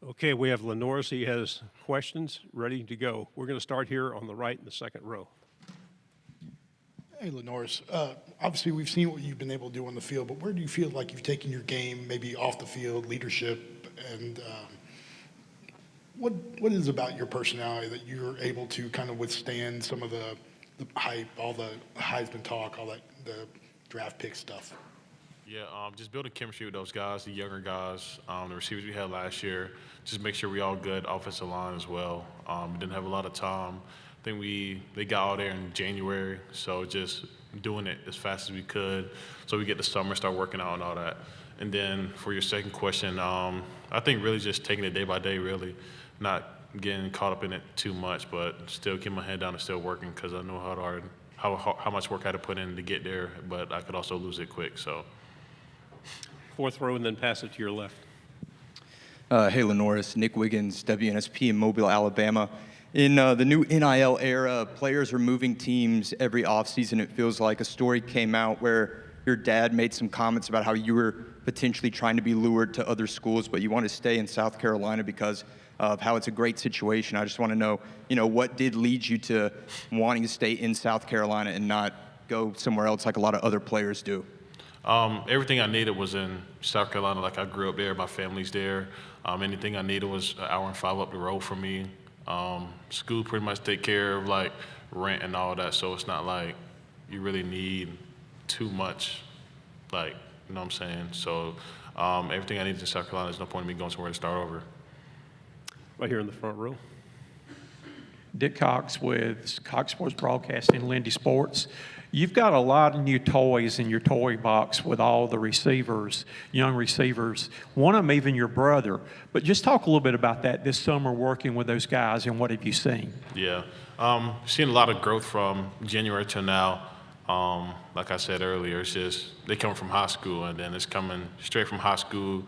Okay, we have LaNorris. He has questions ready to go. We're going to start here on the right in the second row. Hey, LaNorris. Obviously, we've seen what you've been able to do on the field, but where do you feel like you've taken your game, maybe off the field, leadership, and what is about your personality that you're able to kind of withstand some of the hype, all the Heisman talk, all that the draft pick stuff? Yeah, just building chemistry with those guys, the younger guys, the receivers we had last year. Just make sure we all good, offensive line as well. We didn't have a lot of time. I think they got out there in January, so just doing it as fast as we could, so we get the summer, start working out and all that. And then for your second question, I think really just taking it day by day, really, not getting caught up in it too much, but still keeping my head down and still working because I know how much work I had to put in to get there, but I could also lose it quick. So. Fourth row, and then pass it to your left. Hey, LaNorris, Nick Wiggins, WNSP in Mobile, Alabama. In the new NIL era, players are moving teams every offseason. It feels like a story came out where your dad made some comments about how you were potentially trying to be lured to other schools, but you want to stay in South Carolina because of how it's a great situation. I just want to know, what did lead you to wanting to stay in South Carolina and not go somewhere else like a lot of other players do? Everything I needed was in South Carolina. Like I grew up there, my family's there. Anything I needed was an hour and 5 up the road from me. School pretty much take care of like rent and all that, so it's not like you really need too much, like, you know what I'm saying? So everything I needed in South Carolina, there's no point in me going somewhere to start over. Right here in the front row. Dick Cox with Cox Sports Broadcasting, Lindy Sports. You've got a lot of new toys in your toy box with all the receivers, young receivers, one of them even your brother. But just talk a little bit about that this summer working with those guys, and what have you seen? Yeah, seen a lot of growth from January to now. Like I said earlier, it's just they come from high school, and then it's coming straight from high school,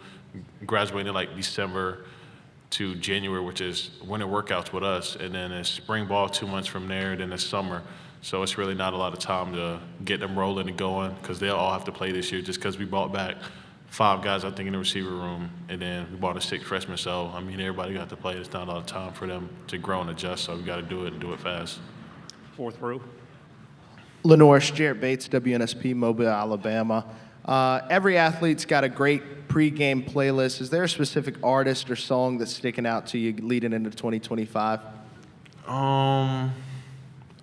graduating like December to January, which is winter workouts with us, and then it's spring ball 2 months from there, then it's summer. So it's really not a lot of time to get them rolling and going because they'll all have to play this year just because we brought back 5 guys, I think, in the receiver room, and then we brought a 6th freshman. So, I mean, everybody got to play. It's not a lot of time for them to grow and adjust, so we got to do it and do it fast. Fourth row. LaNorris, Jarrett Bates, WNSP, Mobile, Alabama. Every athlete's got a great pregame playlist. Is there a specific artist or song that's sticking out to you leading into 2025?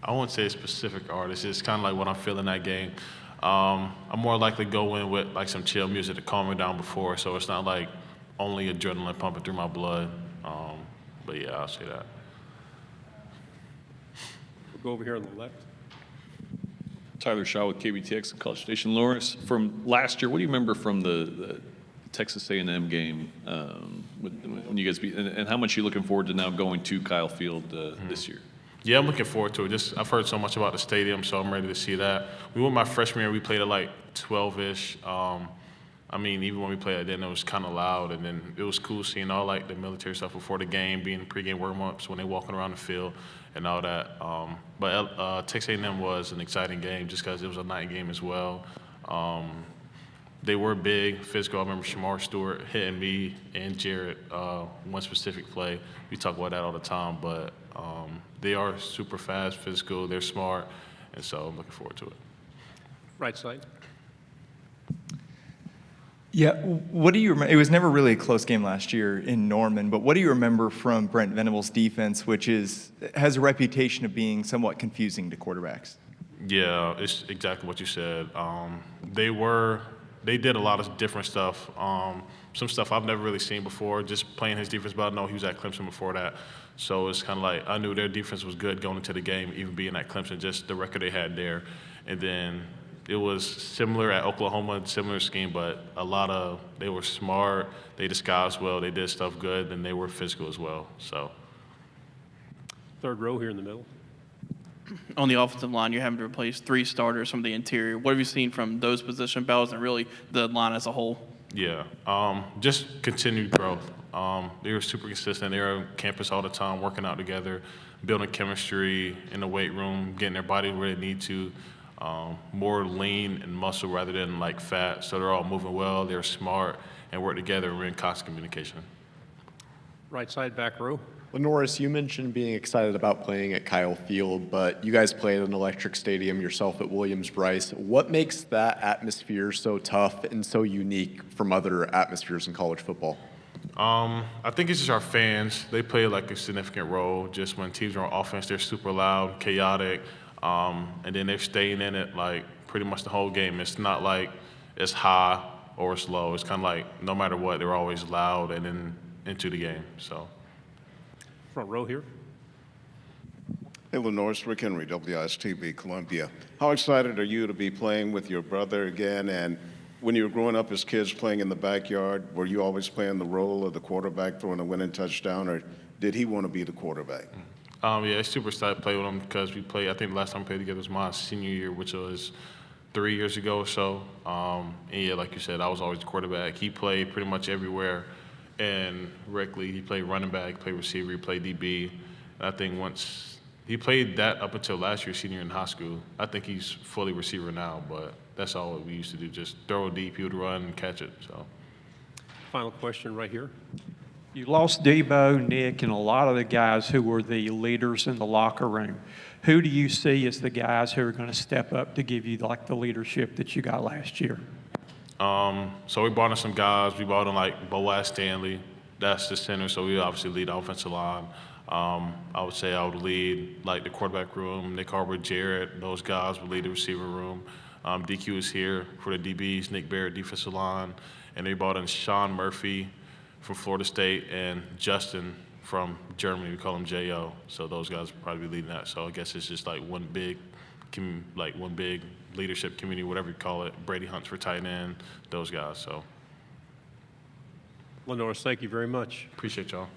I wouldn't say a specific artist. It's kind of like what I'm feeling that game. I'm more likely to go in with like some chill music to calm me down before, so it's not like only adrenaline pumping through my blood. But yeah, I'll say that. We'll go over here on the left. Tyler Shaw with KBTX and College Station. Lawrence, from last year, what do you remember from the Texas A&M game when you guys beat, and how much are you looking forward to now going to Kyle Field this year? Yeah, I'm looking forward to it. I've heard so much about the stadium, so I'm ready to see that. We went my freshman year, we played at like 12-ish. I mean, even when we played it then, it was kind of loud, and then it was cool seeing all like the military stuff before the game, being pregame warm-ups when they walking around the field and all that. But Texas A&M was an exciting game just because it was a night game as well. They were big, physical. I remember Shamar Stewart hitting me and Jarrett one specific play. We talk about that all the time, but they are super fast, physical, they're smart, and so I'm looking forward to it. Right side. Yeah, what do you remember? It was never really a close game last year in Norman, but what do you remember from Brent Venables' defense, which has a reputation of being somewhat confusing to quarterbacks? Yeah, it's exactly what you said. They did a lot of different stuff. Some stuff I've never really seen before, just playing his defense, but I know he was at Clemson before that. So it's kind of like I knew their defense was good going into the game, even being at Clemson, just the record they had there. And then it was similar at Oklahoma, similar scheme, but they were smart, they disguised well, they did stuff good, and they were physical as well. So. Third row here in the middle. On the offensive line, you're having to replace 3 starters from the interior. What have you seen from those position battles and really the line as a whole? Yeah, just continued growth. They were super consistent. They were on campus all the time, working out together, building chemistry in the weight room, getting their body where they need to. More lean and muscle rather than like fat. So they're all moving well, they're smart, and work together and we're in constant communication. Right side, back row. LaNorris, you mentioned being excited about playing at Kyle Field, but you guys played at an electric stadium yourself at Williams-Brice. What makes that atmosphere so tough and so unique from other atmospheres in college football? I think it's just our fans. They play like a significant role. Just when teams are on offense, they're super loud, chaotic, and then they're staying in it like pretty much the whole game. It's not like it's high or it's low. It's kind of like no matter what, they're always loud and then into the game. So. Front row here. Hey, LaNorris, Rick Henry, WIS-TV, Columbia. How excited are you to be playing with your brother again? And when you were growing up as kids playing in the backyard, were you always playing the role of the quarterback throwing a winning touchdown, or did he want to be the quarterback? Yeah, it's super excited to play with him because we played, I think the last time we played together was my senior year, which was 3 years ago or so. And yeah, like you said, I was always the quarterback. He played pretty much everywhere. And Rick Lee, he played running back, played receiver, he played DB. And I think once he played that up until last year, senior in high school. I think he's fully receiver now, but that's all we used to do, just throw deep, he would run and catch it. So. Final question right here. You lost Debo, Nick, and a lot of the guys who were the leaders in the locker room. Who do you see as the guys who are going to step up to give you like the leadership that you got last year? So we brought in some guys. We brought in like Boaz Stanley. That's the center, so we obviously lead the offensive line. I would say I would lead like the quarterback room. Nick Harwood, Jarrett, those guys would lead the receiver room. DQ is here for the DBs. Nick Barrett, defensive line, and they brought in Sean Murphy from Florida State and Justin from Germany. We call him Jo. So those guys would probably be leading that. So I guess it's just like one big leadership community, whatever you call it. Brady Hunts for tight end, those guys. So LaNorris, thank you very much. appreciate y'all.